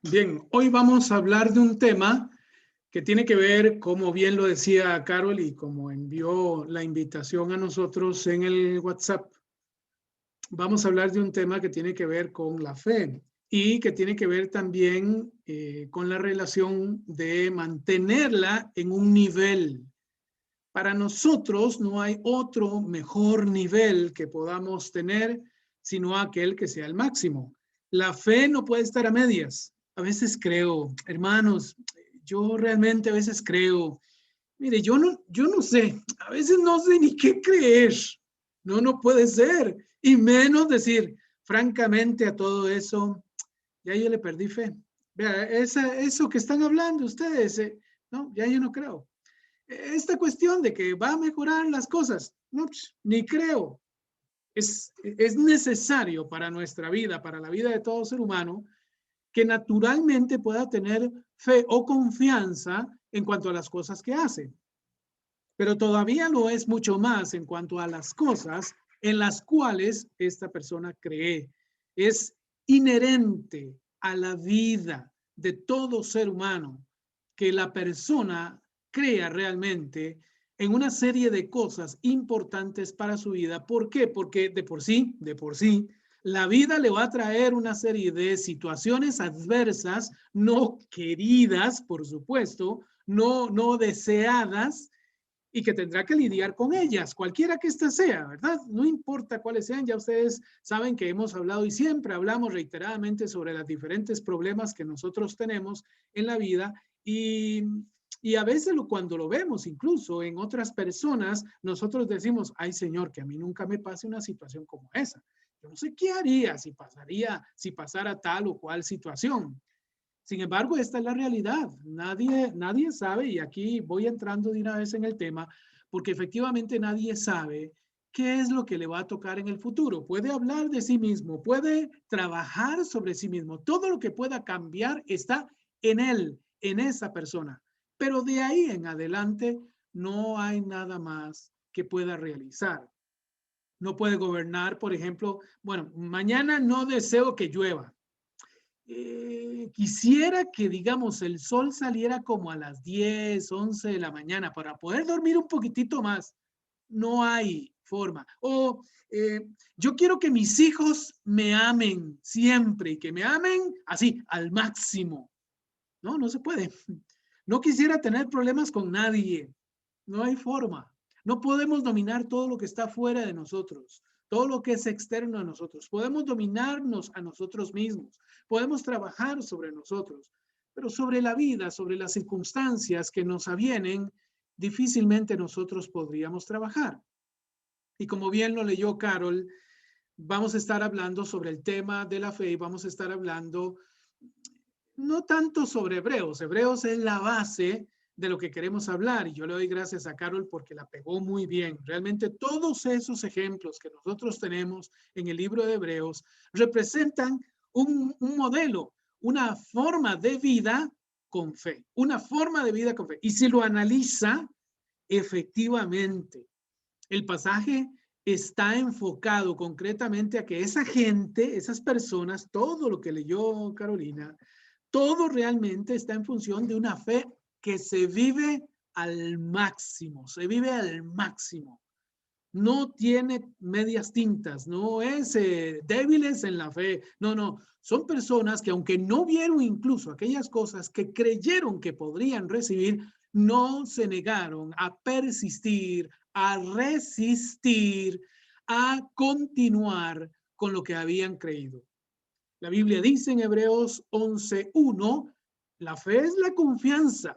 Bien, hoy vamos a hablar de un tema que tiene que ver, como bien lo decía Carol y como envió la invitación a nosotros en el WhatsApp. Vamos a hablar de un tema que tiene que ver con la fe y que tiene que ver también con la relación de mantenerla en un nivel. Para nosotros no hay otro mejor nivel que podamos tener, sino aquel que sea el máximo. La fe no puede estar a medias. A veces creo, hermanos, yo realmente a veces creo, mire, yo no sé, a veces no sé ni qué creer. No puede ser. Y menos decir, francamente, a todo eso, ya yo le perdí fe. Vea, eso que están hablando ustedes, no, ya yo no creo. Esta cuestión de que va a mejorar las cosas, no, ni creo. Es necesario para nuestra vida, para la vida de todo ser humano, que naturalmente pueda tener fe o confianza en cuanto a las cosas que hace. Pero todavía lo es mucho más en cuanto a las cosas en las cuales esta persona cree. Es inherente a la vida de todo ser humano que la persona crea realmente en una serie de cosas importantes para su vida. ¿Por qué? Porque de por sí, la vida le va a traer una serie de situaciones adversas, no queridas, por supuesto, no deseadas, y que tendrá que lidiar con ellas, cualquiera que ésta sea, ¿verdad? No importa cuáles sean, ya ustedes saben que hemos hablado y siempre hablamos reiteradamente sobre los diferentes problemas que nosotros tenemos en la vida y a veces cuando lo vemos incluso en otras personas, nosotros decimos, ay Señor, que a mí nunca me pase una situación como esa. Yo no sé qué haría si pasara tal o cual situación. Sin embargo, esta es la realidad. Nadie sabe, y aquí voy entrando de una vez en el tema, porque efectivamente nadie sabe qué es lo que le va a tocar en el futuro. Puede hablar de sí mismo, puede trabajar sobre sí mismo. Todo lo que pueda cambiar está en él, en esa persona. Pero de ahí en adelante no hay nada más que pueda realizar. No puede gobernar, por ejemplo, bueno, mañana no deseo que llueva. Quisiera que, digamos, el sol saliera como a las 10, 11 de la mañana para poder dormir un poquitito más. No hay forma. O yo quiero que mis hijos me amen siempre y que me amen así, al máximo. No se puede. No quisiera tener problemas con nadie. No hay forma. No podemos dominar todo lo que está fuera de nosotros, todo lo que es externo a nosotros. Podemos dominarnos a nosotros mismos, podemos trabajar sobre nosotros, pero sobre la vida, sobre las circunstancias que nos avienen, difícilmente nosotros podríamos trabajar. Y como bien lo leyó Carol, vamos a estar hablando sobre el tema de la fe y vamos a estar hablando no tanto sobre Hebreos. Hebreos es la base de lo que queremos hablar y yo le doy gracias a Carol porque la pegó muy bien. Realmente todos esos ejemplos que nosotros tenemos en el libro de Hebreos representan un modelo, una forma de vida con fe, una forma de vida con fe. Y si lo analiza, efectivamente, el pasaje está enfocado concretamente a que esa gente, esas personas, todo lo que leyó Carolina, todo realmente está en función de una fe que se vive al máximo, se vive al máximo. No tiene medias tintas, no es débiles en la fe, no, son personas que aunque no vieron incluso aquellas cosas que creyeron que podrían recibir, no se negaron a persistir, a resistir, a continuar con lo que habían creído. La Biblia dice en Hebreos 11:1, la fe es la confianza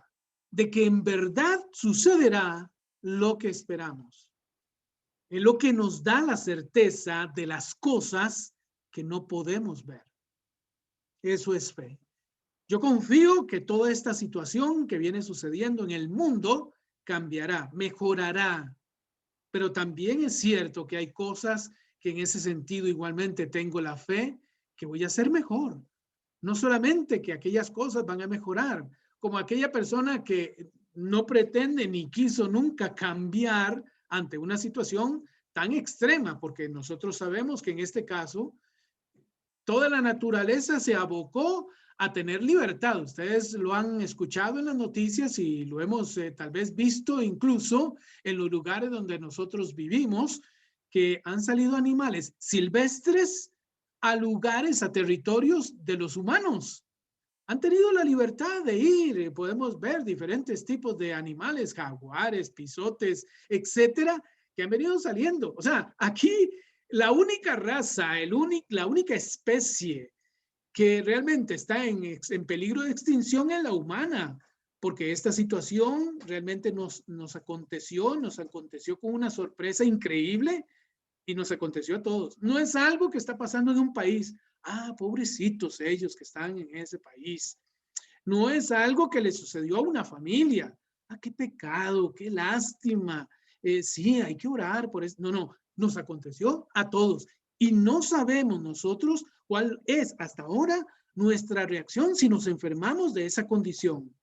de que en verdad sucederá lo que esperamos. Es lo que nos da la certeza de las cosas que no podemos ver. Eso es fe. Yo confío que toda esta situación que viene sucediendo en el mundo cambiará, mejorará. Pero también es cierto que hay cosas que en ese sentido igualmente tengo la fe que voy a hacer mejor. No solamente que aquellas cosas van a mejorar, como aquella persona que no pretende ni quiso nunca cambiar ante una situación tan extrema, porque nosotros sabemos que en este caso toda la naturaleza se abocó a tener libertad. Ustedes lo han escuchado en las noticias y lo hemos tal vez visto incluso en los lugares donde nosotros vivimos, que han salido animales silvestres a lugares, a territorios de los humanos. Han tenido la libertad de ir, podemos ver diferentes tipos de animales, jaguares, pisotes, etcétera, que han venido saliendo. O sea, aquí la única raza, la única especie que realmente está en peligro de extinción es la humana, porque esta situación realmente nos aconteció con una sorpresa increíble y nos aconteció a todos. No es algo que está pasando en un país. Ah, pobrecitos ellos que están en ese país. No es algo que le sucedió a una familia. Ah, qué pecado, qué lástima. Sí, hay que orar por eso. No, no, nos aconteció a todos. Y no sabemos nosotros cuál es hasta ahora nuestra reacción si nos enfermamos de esa condición.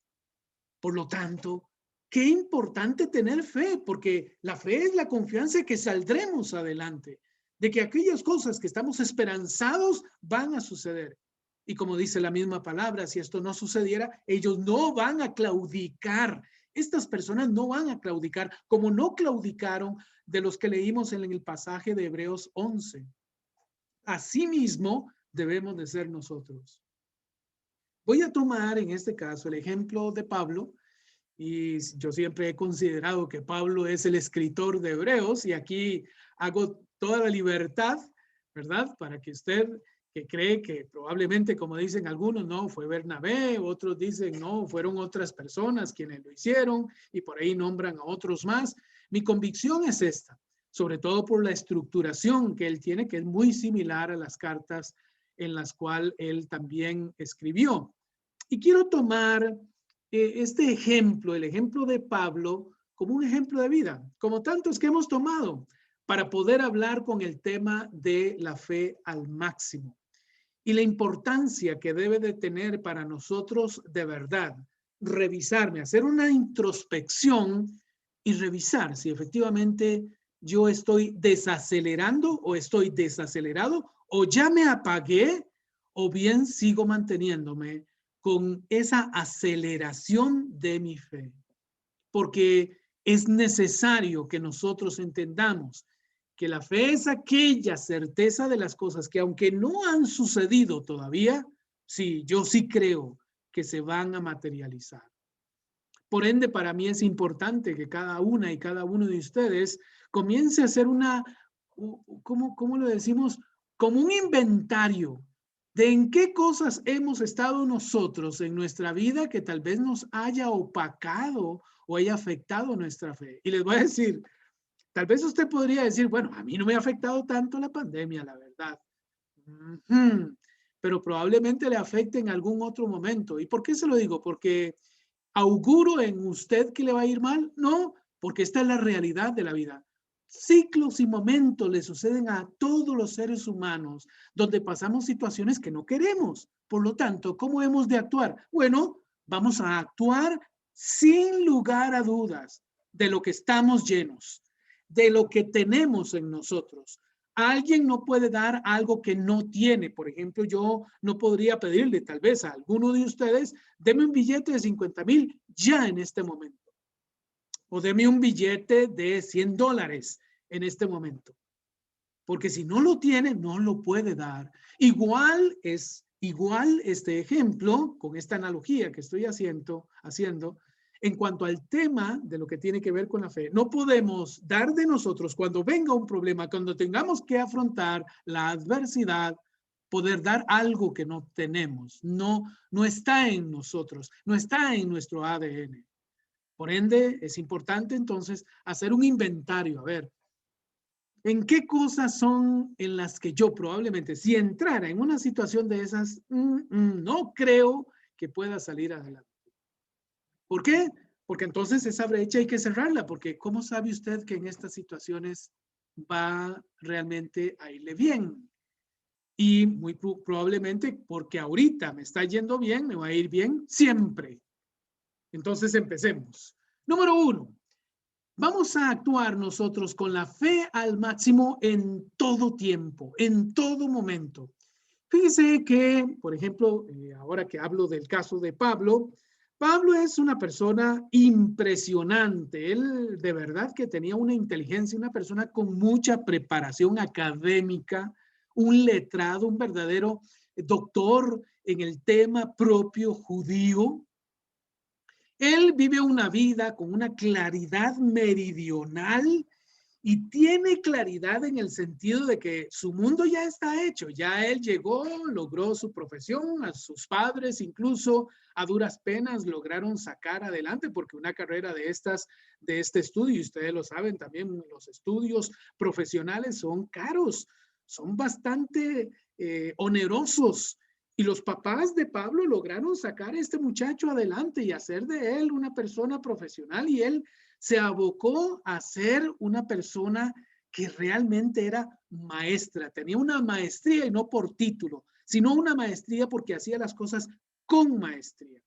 Por lo tanto, qué importante tener fe, porque la fe es la confianza de que saldremos adelante, de que aquellas cosas que estamos esperanzados van a suceder. Y como dice la misma palabra, si esto no sucediera, ellos no van a claudicar. Estas personas no van a claudicar, como no claudicaron de los que leímos en el pasaje de Hebreos 11. Asimismo, debemos de ser nosotros. Voy a tomar en este caso el ejemplo de Pablo, y yo siempre he considerado que Pablo es el escritor de Hebreos, y aquí hago toda la libertad, ¿verdad? Para que usted, que cree que probablemente, como dicen algunos, no, fue Bernabé, otros dicen, no, fueron otras personas quienes lo hicieron, y por ahí nombran a otros más. Mi convicción es esta, sobre todo por la estructuración que él tiene, que es muy similar a las cartas en las cuales él también escribió. Y quiero tomar este ejemplo, el ejemplo de Pablo, como un ejemplo de vida, como tantos que hemos tomado, para poder hablar con el tema de la fe al máximo y la importancia que debe de tener para nosotros de verdad revisarme, hacer una introspección y revisar si efectivamente yo estoy desacelerando o estoy desacelerado o ya me apagué o bien sigo manteniéndome con esa aceleración de mi fe. Porque es necesario que nosotros entendamos que la fe es aquella certeza de las cosas que aunque no han sucedido todavía, sí, yo sí creo que se van a materializar. Por ende, para mí es importante que cada una y cada uno de ustedes comience a hacer ¿cómo lo decimos? Como un inventario de en qué cosas hemos estado nosotros en nuestra vida que tal vez nos haya opacado o haya afectado nuestra fe. Y les voy a decir, tal vez usted podría decir, bueno, a mí no me ha afectado tanto la pandemia, la verdad. Pero probablemente le afecte en algún otro momento. ¿Y por qué se lo digo? Porque ¿auguro en usted que le va a ir mal? No, porque esta es la realidad de la vida. Ciclos y momentos le suceden a todos los seres humanos donde pasamos situaciones que no queremos. Por lo tanto, ¿cómo hemos de actuar? Bueno, vamos a actuar sin lugar a dudas de lo que estamos llenos, de lo que tenemos en nosotros. Alguien no puede dar algo que no tiene. Por ejemplo, yo no podría pedirle tal vez a alguno de ustedes, deme un billete de 50,000 ya en este momento. O deme un billete de $100 en este momento. Porque si no lo tiene, no lo puede dar. Igual este ejemplo, con esta analogía que estoy haciendo, en cuanto al tema de lo que tiene que ver con la fe. No podemos dar de nosotros cuando venga un problema, cuando tengamos que afrontar la adversidad, poder dar algo que no tenemos. No está en nosotros, no está en nuestro ADN. Por ende, es importante entonces hacer un inventario, a ver, ¿en qué cosas son en las que yo probablemente, si entrara en una situación de esas, no creo que pueda salir adelante? ¿Por qué? Porque entonces esa brecha hay que cerrarla, porque ¿cómo sabe usted que en estas situaciones va realmente a irle bien? Y muy probablemente porque ahorita me está yendo bien, me va a ir bien siempre. Entonces empecemos. Número 1. Vamos a actuar nosotros con la fe al máximo en todo tiempo, en todo momento. Fíjese que, por ejemplo, ahora que hablo del caso de Pablo, Pablo es una persona impresionante. Él de verdad que tenía una inteligencia, una persona con mucha preparación académica, un letrado, un verdadero doctor en el tema propio judío. Él vive una vida con una claridad meridional y tiene claridad en el sentido de que su mundo ya está hecho, ya él llegó, logró su profesión, a sus padres incluso a duras penas lograron sacar adelante, porque una carrera de estas, de este estudio, y ustedes lo saben también, los estudios profesionales son caros, son bastante onerosos. Y los papás de Pablo lograron sacar a este muchacho adelante y hacer de él una persona profesional, y él se abocó a ser una persona que realmente era maestra, tenía una maestría y no por título, sino una maestría porque hacía las cosas con maestría.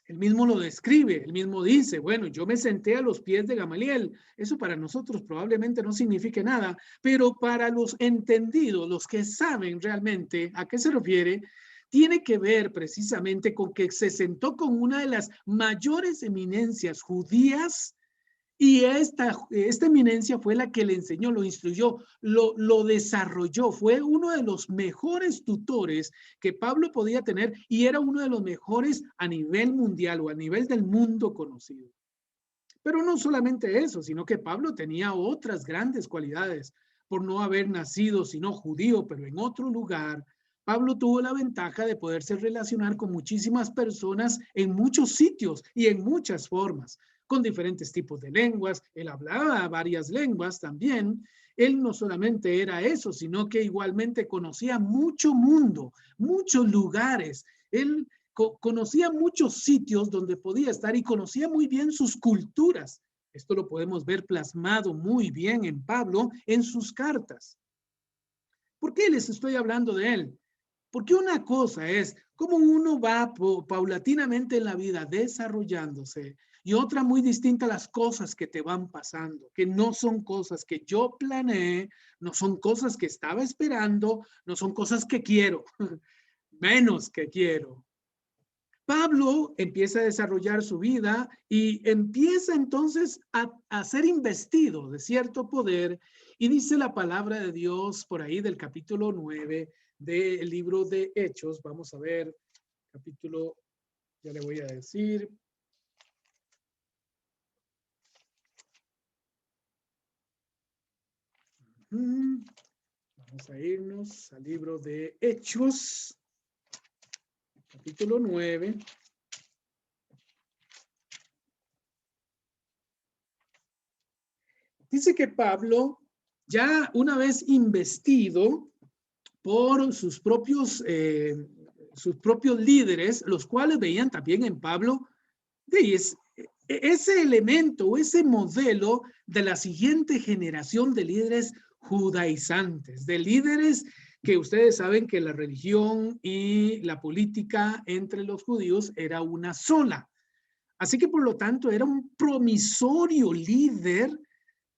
Él mismo lo describe, él mismo dice, bueno, yo me senté a los pies de Gamaliel. Eso para nosotros probablemente no signifique nada, pero para los entendidos, los que saben realmente a qué se refiere, tiene que ver precisamente con que se sentó con una de las mayores eminencias judías, y esta eminencia fue la que le enseñó, lo instruyó, lo desarrolló. Fue uno de los mejores tutores que Pablo podía tener y era uno de los mejores a nivel mundial o a nivel del mundo conocido. Pero no solamente eso, sino que Pablo tenía otras grandes cualidades. Por no haber nacido sino judío, pero en otro lugar, Pablo tuvo la ventaja de poderse relacionar con muchísimas personas en muchos sitios y en muchas formas, con diferentes tipos de lenguas. Él hablaba varias lenguas también. Él no solamente era eso, sino que igualmente conocía mucho mundo, muchos lugares. Él conocía muchos sitios donde podía estar y conocía muy bien sus culturas. Esto lo podemos ver plasmado muy bien en Pablo en sus cartas. ¿Por qué les estoy hablando de él? Porque una cosa es cómo uno va paulatinamente en la vida desarrollándose, y otra muy distinta, las cosas que te van pasando, que no son cosas que yo planeé, no son cosas que estaba esperando, no son cosas que quiero, menos que quiero. Pablo empieza a desarrollar su vida y empieza entonces a ser investido de cierto poder, y dice la palabra de Dios por ahí del capítulo 9 del libro de Hechos. Vamos a ver, capítulo, ya le voy a decir. Vamos a irnos al libro de Hechos, capítulo 9. Dice que Pablo, ya una vez investido por sus propios líderes, los cuales veían también en Pablo ese elemento o ese modelo de la siguiente generación de líderes judaizantes, de líderes que ustedes saben que la religión y la política entre los judíos era una sola. Así que por lo tanto era un promisorio líder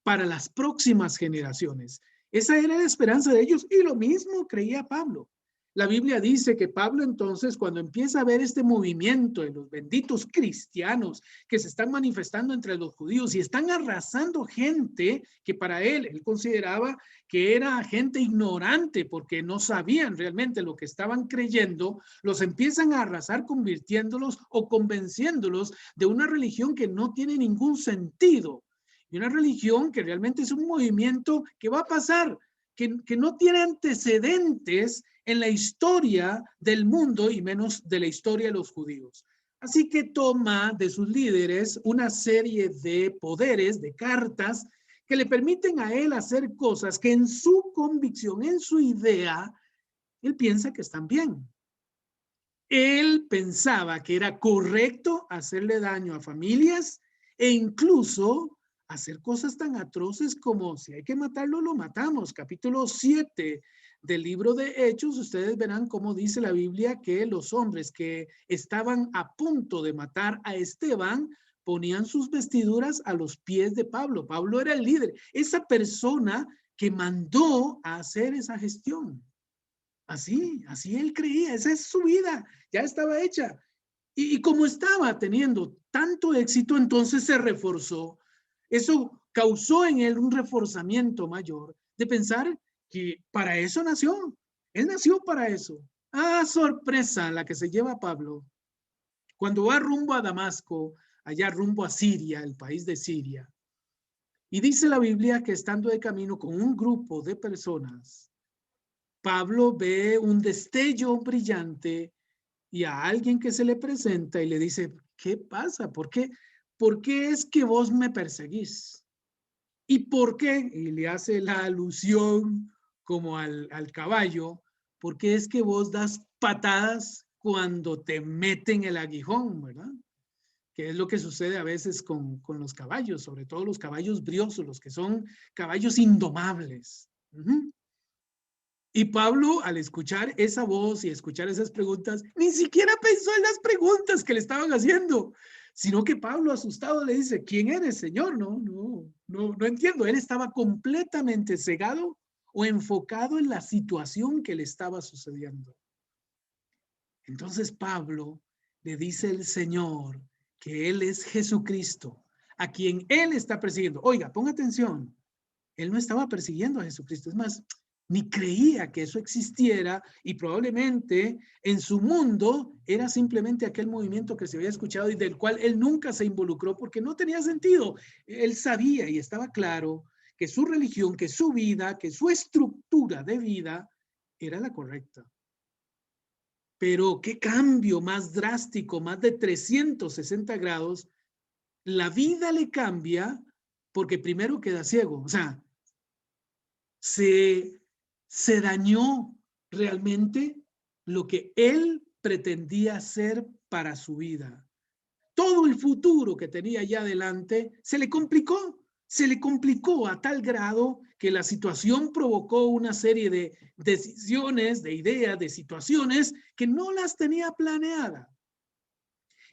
para las próximas generaciones. Esa era la esperanza de ellos, y lo mismo creía Pablo. La Biblia dice que Pablo entonces, cuando empieza a ver este movimiento de los benditos cristianos que se están manifestando entre los judíos y están arrasando gente que para él consideraba que era gente ignorante porque no sabían realmente lo que estaban creyendo, los empiezan a arrasar convirtiéndolos o convenciéndolos de una religión que no tiene ningún sentido. Y una religión que realmente es un movimiento que va a pasar, que no tiene antecedentes en la historia del mundo y menos de la historia de los judíos. Así que toma de sus líderes una serie de poderes, de cartas, que le permiten a él hacer cosas que en su convicción, en su idea, él piensa que están bien. Él pensaba que era correcto hacerle daño a familias e incluso hacer cosas tan atroces como si hay que matarlo, lo matamos. Capítulo 7 del libro de Hechos, ustedes verán cómo dice la Biblia que los hombres que estaban a punto de matar a Esteban ponían sus vestiduras a los pies de Pablo. Pablo era el líder, esa persona que mandó a hacer esa gestión. Así él creía, esa es su vida, ya estaba hecha. Y como estaba teniendo tanto éxito, entonces se reforzó. Eso causó en él un reforzamiento mayor de pensar que para eso nació. Él nació para eso. Ah, sorpresa la que se lleva Pablo. Cuando va rumbo a Damasco, allá rumbo a Siria, el país de Siria. Y dice la Biblia que estando de camino con un grupo de personas, Pablo ve un destello brillante y a alguien que se le presenta y le dice, ¿qué pasa? ¿Por qué es que vos me perseguís? ¿Y por qué? Y le hace la alusión como al caballo, ¿por qué es que vos das patadas cuando te meten el aguijón, verdad? Que es lo que sucede a veces con los caballos, sobre todo los caballos briosos, los que son caballos indomables. Y Pablo, al escuchar esa voz y escuchar esas preguntas, ni siquiera pensó en las preguntas que le estaban haciendo, sino que Pablo, asustado, le dice, ¿quién eres, Señor? No entiendo. Él estaba completamente cegado o enfocado en la situación que le estaba sucediendo. Entonces Pablo le dice al Señor que Él es Jesucristo, a quien Él está persiguiendo. Oiga, ponga atención. Él no estaba persiguiendo a Jesucristo. Es más, ni creía que eso existiera y probablemente en su mundo era simplemente aquel movimiento que se había escuchado y del cual él nunca se involucró porque no tenía sentido. Él sabía y estaba claro que su religión, que su vida, que su estructura de vida era la correcta. Pero qué cambio más drástico, más de 360 grados, la vida le cambia porque primero queda ciego. O sea, se dañó realmente lo que él pretendía hacer para su vida. Todo el futuro que tenía ya adelante se le complicó a tal grado que la situación provocó una serie de decisiones, de ideas, de situaciones que no las tenía planeadas.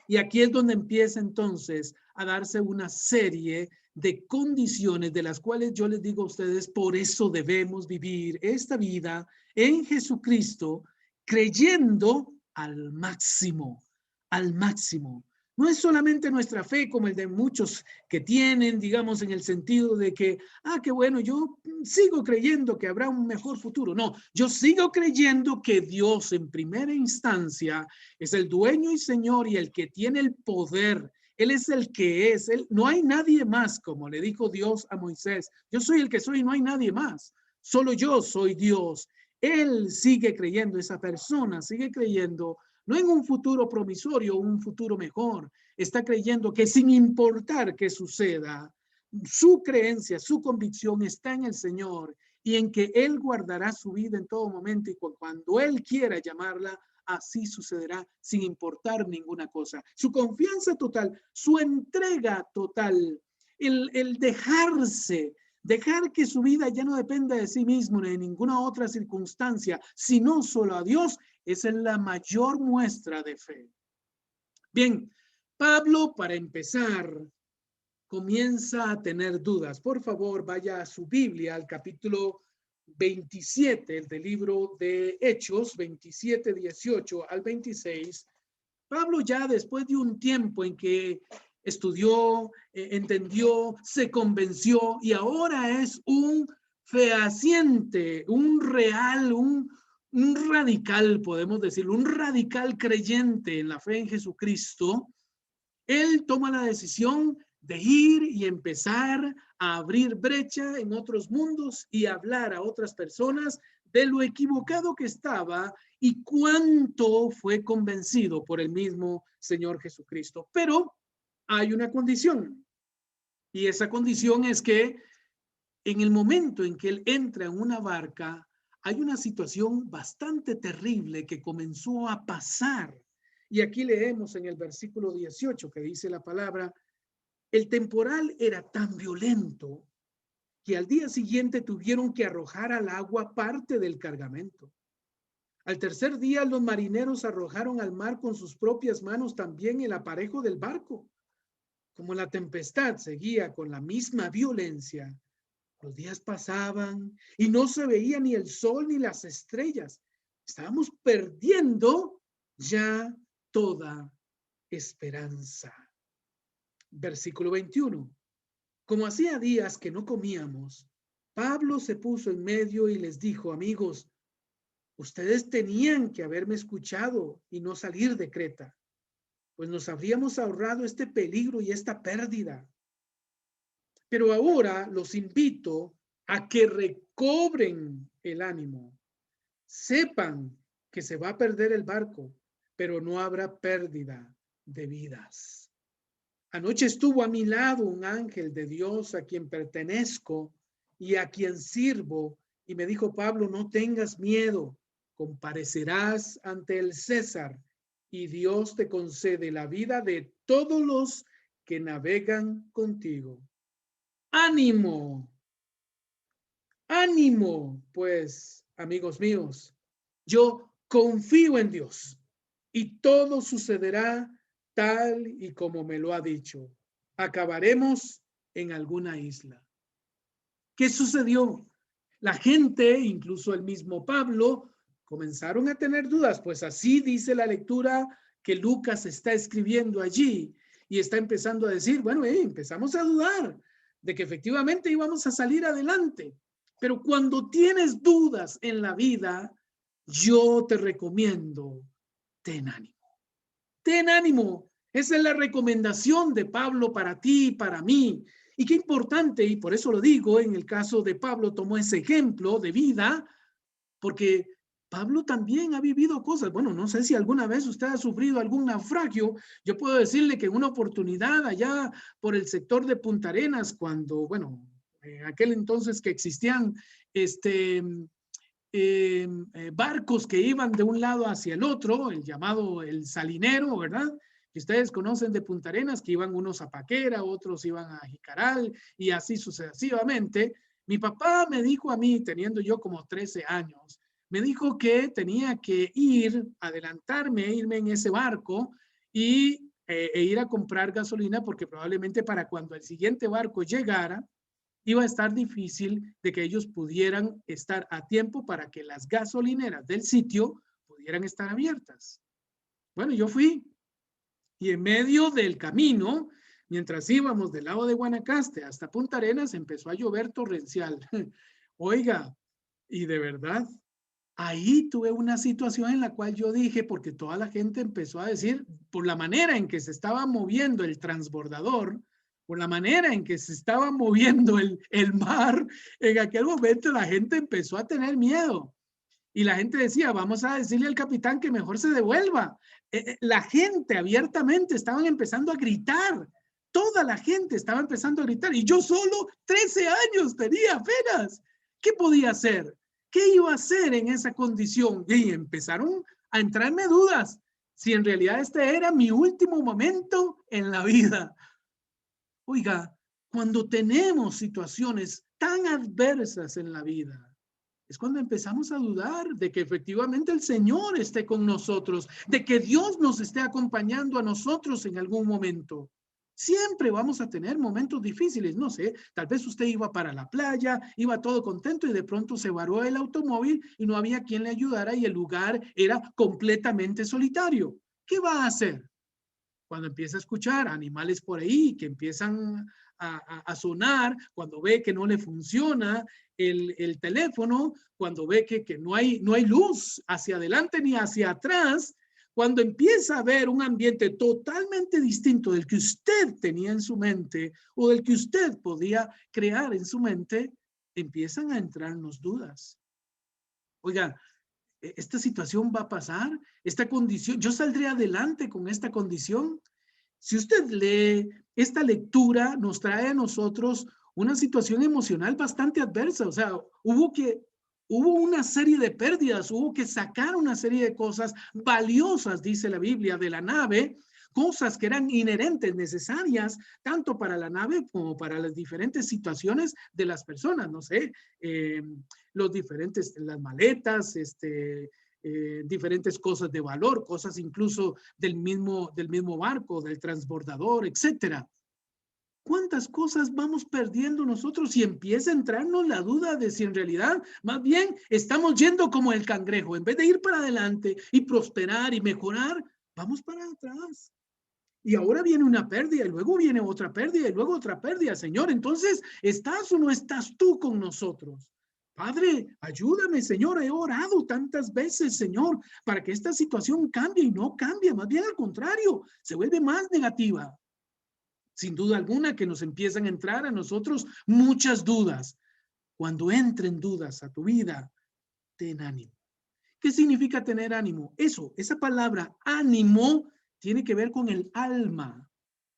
Y aquí es donde empieza entonces a darse una serie de condiciones de las cuales yo les digo a ustedes, por eso debemos vivir esta vida en Jesucristo, creyendo al máximo, al máximo. No es solamente nuestra fe como el de muchos que tienen, digamos, en el sentido de que, qué bueno, yo sigo creyendo que habrá un mejor futuro. No, yo sigo creyendo que Dios en primera instancia es el dueño y señor y el que tiene el poder. Él es el que es. No hay nadie más, como le dijo Dios a Moisés. Yo soy el que soy y no hay nadie más. Solo yo soy Dios. Él sigue creyendo, esa persona sigue creyendo, no en un futuro promisorio, un futuro mejor. Está creyendo que sin importar qué suceda, su creencia, su convicción está en el Señor y en que Él guardará su vida en todo momento y cuando Él quiera llamarla, así sucederá sin importar ninguna cosa. Su confianza total, su entrega total, el dejar que su vida ya no dependa de sí mismo ni de ninguna otra circunstancia, sino solo a Dios, esa es la mayor muestra de fe. Bien, Pablo, para empezar, comienza a tener dudas. Por favor, vaya a su Biblia, al capítulo 27 del libro de Hechos, 27, 18 al 26. Pablo ya después de un tiempo en que estudió, entendió, se convenció y ahora es un fehaciente, un real, un radical, podemos decirlo, un radical creyente en la fe en Jesucristo. Él toma la decisión de ir y empezar a abrir brecha en otros mundos y hablar a otras personas de lo equivocado que estaba y cuánto fue convencido por el mismo Señor Jesucristo. Pero hay una condición, y esa condición es que en el momento en que él entra en una barca, hay una situación bastante terrible que comenzó a pasar. Y aquí leemos en el versículo 18 que dice la palabra, el temporal era tan violento que al día siguiente tuvieron que arrojar al agua parte del cargamento. Al tercer día los marineros arrojaron al mar con sus propias manos también el aparejo del barco. Como la tempestad seguía con la misma violencia, los días pasaban y no se veía ni el sol ni las estrellas. Estábamos perdiendo ya toda esperanza. Versículo 21. Como hacía días que no comíamos, Pablo se puso en medio y les dijo: amigos, ustedes tenían que haberme escuchado y no salir de Creta, pues nos habríamos ahorrado este peligro y esta pérdida. Pero ahora los invito a que recobren el ánimo. Sepan que se va a perder el barco, pero no habrá pérdida de vidas. Anoche estuvo a mi lado un ángel de Dios a quien pertenezco y a quien sirvo, y me dijo: Pablo, no tengas miedo, comparecerás ante el César y Dios te concede la vida de todos los que navegan contigo. ¡Ánimo! ¡Ánimo! Pues, amigos míos, yo confío en Dios y todo sucederá tal y como me lo ha dicho. Acabaremos en alguna isla. ¿Qué sucedió? La gente, incluso el mismo Pablo, comenzaron a tener dudas, pues así dice la lectura que Lucas está escribiendo allí y está empezando a decir, bueno, empezamos a dudar de que efectivamente íbamos a salir adelante. Pero cuando tienes dudas en la vida, yo te recomiendo, ten ánimo. Ten ánimo. Esa es la recomendación de Pablo para ti y para mí. Y qué importante, y por eso lo digo, en el caso de Pablo tomó ese ejemplo de vida, porque Pablo también ha vivido cosas. Bueno, no sé si alguna vez usted ha sufrido algún naufragio. Yo puedo decirle que en una oportunidad allá por el sector de Punta Arenas, cuando, bueno, en aquel entonces que existían barcos que iban de un lado hacia el otro, el llamado el salinero, ¿verdad? Que ustedes conocen de Punta Arenas, que iban unos a Paquera, otros iban a Jicaral y así sucesivamente. Mi papá me dijo a mí, teniendo yo como 13 años, me dijo que tenía que adelantarme, irme en ese barco e ir a comprar gasolina, porque probablemente para cuando el siguiente barco llegara, iba a estar difícil de que ellos pudieran estar a tiempo para que las gasolineras del sitio pudieran estar abiertas. Bueno, yo fui y en medio del camino, mientras íbamos del lado de Guanacaste hasta Punta Arenas, empezó a llover torrencial. Oiga, y de verdad, ahí tuve una situación en la cual yo dije, porque toda la gente empezó a decir, por la manera en que se estaba moviendo el transbordador, por la manera en que se estaba moviendo el mar, en aquel momento la gente empezó a tener miedo. Y la gente decía, vamos a decirle al capitán que mejor se devuelva. La gente abiertamente estaban empezando a gritar. Toda la gente estaba empezando a gritar. Y yo solo 13 años tenía apenas. ¿Qué podía hacer? ¿Qué iba a hacer en esa condición? Y empezaron a entrarme dudas si en realidad este era mi último momento en la vida. Oiga, cuando tenemos situaciones tan adversas en la vida, es cuando empezamos a dudar de que efectivamente el Señor esté con nosotros, de que Dios nos esté acompañando a nosotros en algún momento. Siempre vamos a tener momentos difíciles, no sé, tal vez usted iba para la playa, iba todo contento y de pronto se varó el automóvil y no había quien le ayudara y el lugar era completamente solitario. ¿Qué va a hacer? Cuando empieza a escuchar animales por ahí que empiezan a sonar, cuando ve que no le funciona el teléfono, cuando ve que no hay luz hacia adelante ni hacia atrás, cuando empieza a ver un ambiente totalmente distinto del que usted tenía en su mente o del que usted podía crear en su mente, empiezan a entrarnos dudas. Oiga, esta situación va a pasar, esta condición, yo saldré adelante con esta condición. Si usted lee, esta lectura nos trae a nosotros una situación emocional bastante adversa. O sea, hubo una serie de pérdidas, hubo que sacar una serie de cosas valiosas, dice la Biblia, de la nave, cosas que eran inherentes, necesarias, tanto para la nave como para las diferentes situaciones de las personas. No sé, las maletas, diferentes cosas de valor, cosas incluso del mismo barco, del transbordador, etcétera. ¿Cuántas cosas vamos perdiendo nosotros y empieza a entrarnos la duda de si en realidad más bien estamos yendo como el cangrejo? En vez de ir para adelante y prosperar y mejorar, vamos para atrás. Y ahora viene una pérdida y luego viene otra pérdida y luego otra pérdida, Señor. Entonces, ¿estás o no estás tú con nosotros? Padre, ayúdame, Señor. He orado tantas veces, Señor, para que esta situación cambie y no cambie. Más bien al contrario, se vuelve más negativa. Sin duda alguna que nos empiezan a entrar a nosotros muchas dudas. Cuando entren dudas a tu vida, ten ánimo. ¿Qué significa tener ánimo? Eso, esa palabra ánimo tiene que ver con el alma.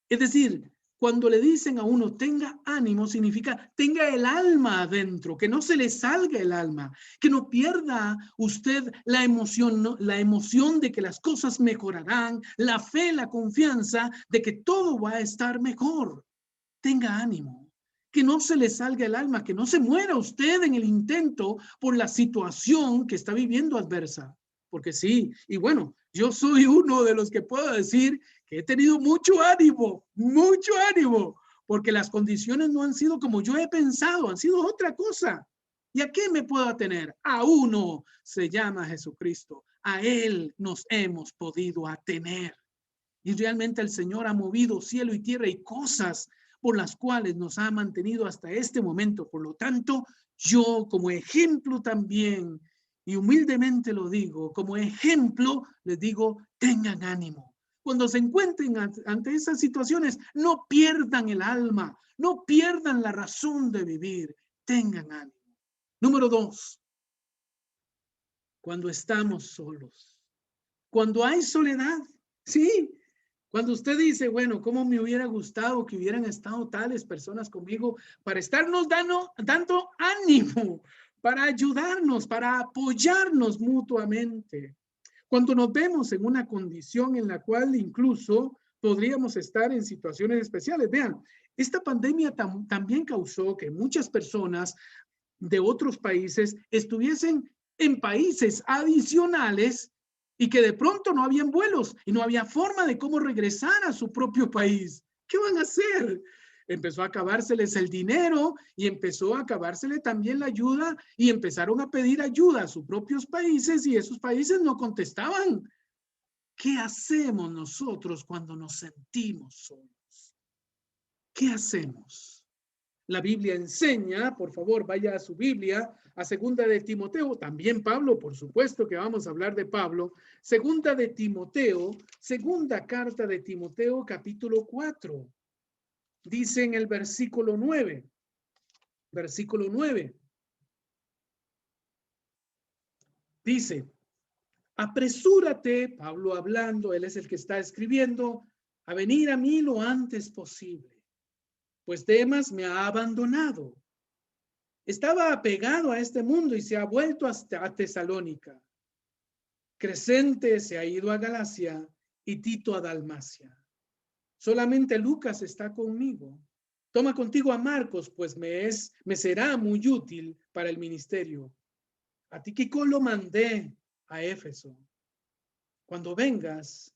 Es decir, cuando le dicen a uno tenga ánimo, significa tenga el alma adentro, que no se le salga el alma, que no pierda usted la emoción, ¿no? La emoción de que las cosas mejorarán, la fe, la confianza de que todo va a estar mejor. Tenga ánimo, que no se le salga el alma, que no se muera usted en el intento por la situación que está viviendo adversa. Porque sí, y bueno, yo soy uno de los que puedo decir que he tenido mucho ánimo, porque las condiciones no han sido como yo he pensado, han sido otra cosa. ¿Y a qué me puedo atener? A uno, se llama Jesucristo. A Él nos hemos podido atener. Y realmente el Señor ha movido cielo y tierra y cosas por las cuales nos ha mantenido hasta este momento. Por lo tanto, yo como ejemplo también, y humildemente lo digo, como ejemplo les digo, tengan ánimo. Cuando se encuentren ante esas situaciones, no pierdan el alma, no pierdan la razón de vivir, tengan ánimo. Número 2, cuando estamos solos, cuando hay soledad, sí. Cuando usted dice, bueno, ¿cómo me hubiera gustado que hubieran estado tales personas conmigo para estarnos dando ánimo, para ayudarnos, para apoyarnos mutuamente? Cuando nos vemos en una condición en la cual incluso podríamos estar en situaciones especiales. Vean, esta pandemia también causó que muchas personas de otros países estuviesen en países adicionales y que de pronto no habían vuelos y no había forma de cómo regresar a su propio país. ¿Qué van a hacer? Empezó a acabárseles el dinero y empezó a acabársele también la ayuda y empezaron a pedir ayuda a sus propios países y esos países no contestaban. ¿Qué hacemos nosotros cuando nos sentimos solos? ¿Qué hacemos? La Biblia enseña, por favor, vaya a su Biblia, a segunda de Timoteo, también Pablo, por supuesto que vamos a hablar de Pablo, segunda de Timoteo, segunda carta de Timoteo, capítulo 4. Dice en el versículo 9, dice, apresúrate, Pablo hablando, él es el que está escribiendo, a venir a mí lo antes posible, pues Demas me ha abandonado. Estaba apegado a este mundo y se ha vuelto a Tesalónica. Crescente se ha ido a Galacia y Tito a Dalmacia. Solamente Lucas está conmigo. Toma contigo a Marcos, pues me será muy útil para el ministerio. A Tíquico lo mandé a Éfeso. Cuando vengas,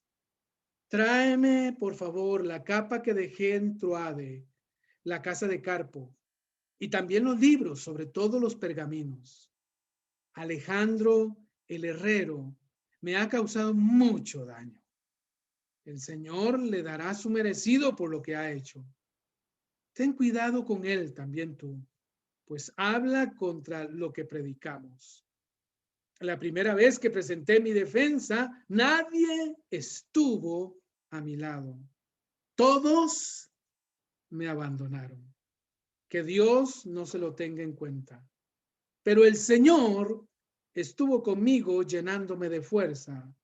tráeme, por favor, la capa que dejé en Troade, la casa de Carpo, y también los libros, sobre todo los pergaminos. Alejandro, el herrero, me ha causado mucho daño. El Señor le dará su merecido por lo que ha hecho. Ten cuidado con él también tú, pues habla contra lo que predicamos. La primera vez que presenté mi defensa, nadie estuvo a mi lado. Todos me abandonaron. Que Dios no se lo tenga en cuenta. Pero el Señor estuvo conmigo llenándome de fuerza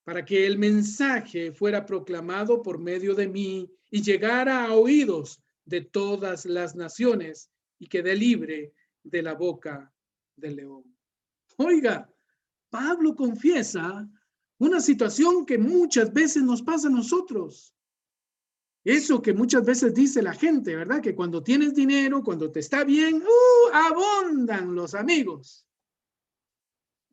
para que el mensaje fuera proclamado por medio de mí y llegara a oídos de todas las naciones y quedé libre de la boca del león. Oiga, Pablo confiesa una situación que muchas veces nos pasa a nosotros. Eso que muchas veces dice la gente, ¿verdad? Que cuando tienes dinero, cuando te está bien, abundan los amigos.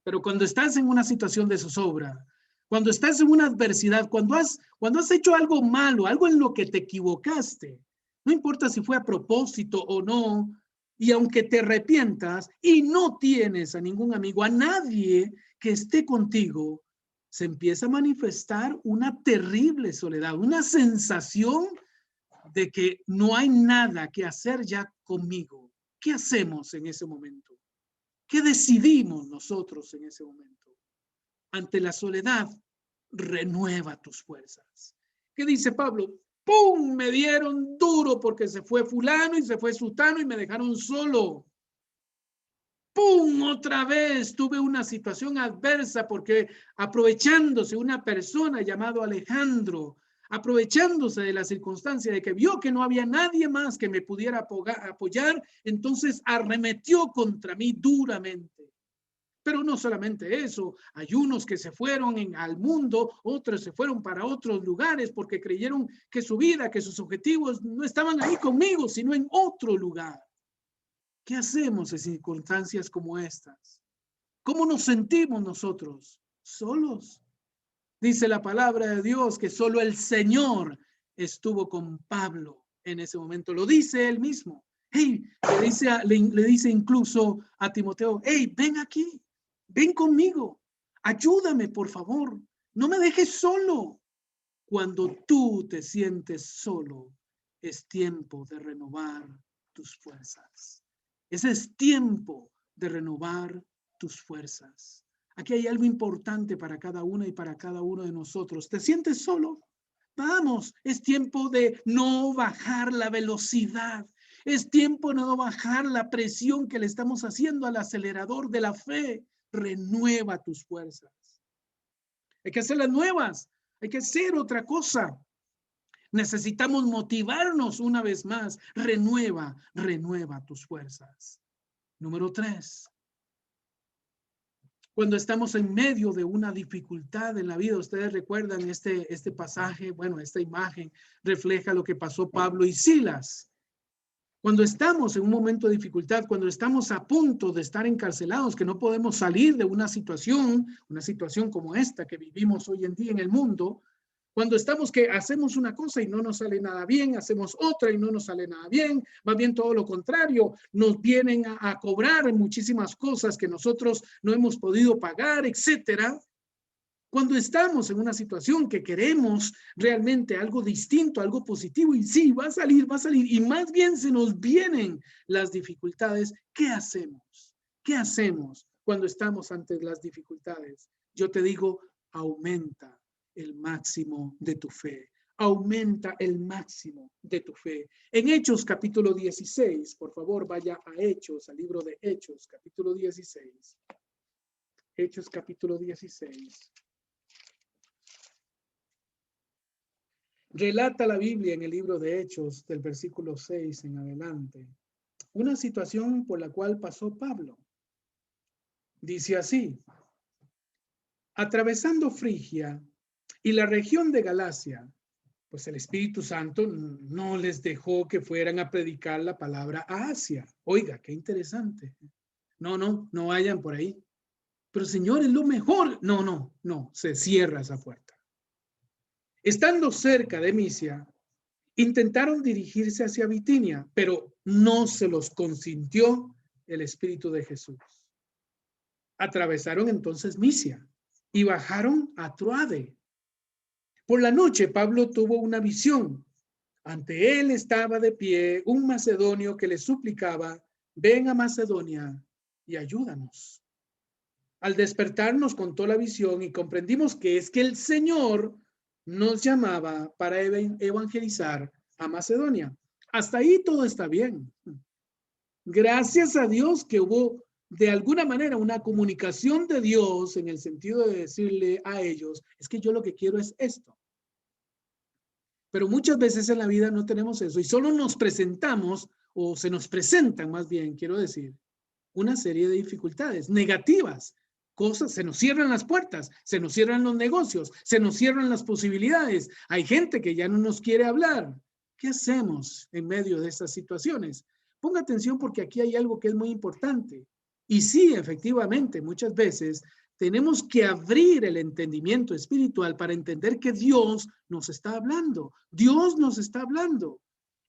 Pero cuando estás en una situación de zozobra, cuando estás en una adversidad, cuando has hecho algo malo, algo en lo que te equivocaste, No importa si fue a propósito o no, y aunque te arrepientas y no tienes a ningún amigo, a nadie que esté contigo, se empieza a manifestar una terrible soledad, una sensación de que no hay nada que hacer ya conmigo. ¿Qué hacemos en ese momento? ¿Qué decidimos nosotros en ese momento? Ante la soledad, renueva tus fuerzas. ¿Qué dice Pablo? ¡Pum! Me dieron duro porque se fue fulano y se fue sutano y me dejaron solo. ¡Pum! Otra vez tuve una situación adversa porque aprovechándose una persona llamado Alejandro, aprovechándose de la circunstancia de que vio que no había nadie más que me pudiera apoyar, entonces arremetió contra mí duramente. Pero no solamente eso, hay unos que se fueron al mundo, otros se fueron para otros lugares porque creyeron que su vida, que sus objetivos no estaban ahí conmigo, sino en otro lugar. ¿Qué hacemos en circunstancias como estas? ¿Cómo nos sentimos nosotros? Solos. Dice la palabra de Dios que solo el Señor estuvo con Pablo en ese momento. Lo dice él mismo. Hey, le dice incluso a Timoteo, hey, ven aquí, ven conmigo, ayúdame por favor, no me dejes solo. Cuando tú te sientes solo, es tiempo de renovar tus fuerzas. Ese es tiempo de renovar tus fuerzas. Aquí hay algo importante para cada una y para cada uno de nosotros. ¿Te sientes solo? Vamos, es tiempo de no bajar la velocidad. Es tiempo de no bajar la presión que le estamos haciendo al acelerador de la fe. Renueva tus fuerzas. Hay que hacerlas nuevas. Hay que hacer otra cosa. Necesitamos motivarnos una vez más. Renueva tus fuerzas. Número 3. Cuando estamos en medio de una dificultad en la vida, ustedes recuerdan este pasaje, bueno, esta imagen refleja lo que pasó Pablo y Silas. Cuando estamos en un momento de dificultad, cuando estamos a punto de estar encarcelados, que no podemos salir de una situación como esta que vivimos hoy en día en el mundo, cuando estamos que hacemos una cosa y no nos sale nada bien, hacemos otra y no nos sale nada bien, más bien todo lo contrario, nos vienen a cobrar muchísimas cosas que nosotros no hemos podido pagar, etcétera. Cuando estamos en una situación que queremos realmente algo distinto, algo positivo, y sí, va a salir, y más bien se nos vienen las dificultades, ¿qué hacemos? ¿Qué hacemos cuando estamos ante las dificultades? Yo te digo, aumenta el máximo de tu fe. Aumenta el máximo de tu fe. En Hechos capítulo 16, por favor, vaya a Hechos, al libro de Hechos, capítulo 16. Hechos capítulo 16. Relata la Biblia en el libro de Hechos, del versículo 6 en adelante, una situación por la cual pasó Pablo. Dice así: atravesando Frigia y la región de Galacia, pues el Espíritu Santo no les dejó que fueran a predicar la palabra a Asia. Oiga, qué interesante. No vayan por ahí. Pero Señor, es lo mejor. No, se cierra esa puerta. Estando cerca de Misia, intentaron dirigirse hacia Bitinia, pero no se los consintió el Espíritu de Jesús. Atravesaron entonces Misia y bajaron a Troade. Por la noche Pablo tuvo una visión. Ante él estaba de pie un macedonio que le suplicaba: ven a Macedonia y ayúdanos. Al despertar nos contó la visión y comprendimos que es que el Señor nos llamaba para evangelizar a Macedonia. Hasta ahí todo está bien. Gracias a Dios que hubo de alguna manera una comunicación de Dios en el sentido de decirle a ellos, es que yo lo que quiero es esto. Pero muchas veces en la vida no tenemos eso y solo nos presentamos, o se nos presentan más bien, quiero decir, una serie de dificultades negativas. Cosas, se nos cierran las puertas, se nos cierran los negocios, se nos cierran las posibilidades. Hay gente que ya no nos quiere hablar. ¿Qué hacemos en medio de estas situaciones? Ponga atención porque aquí hay algo que es muy importante. Y sí, efectivamente, muchas veces tenemos que abrir el entendimiento espiritual para entender que Dios nos está hablando. Dios nos está hablando.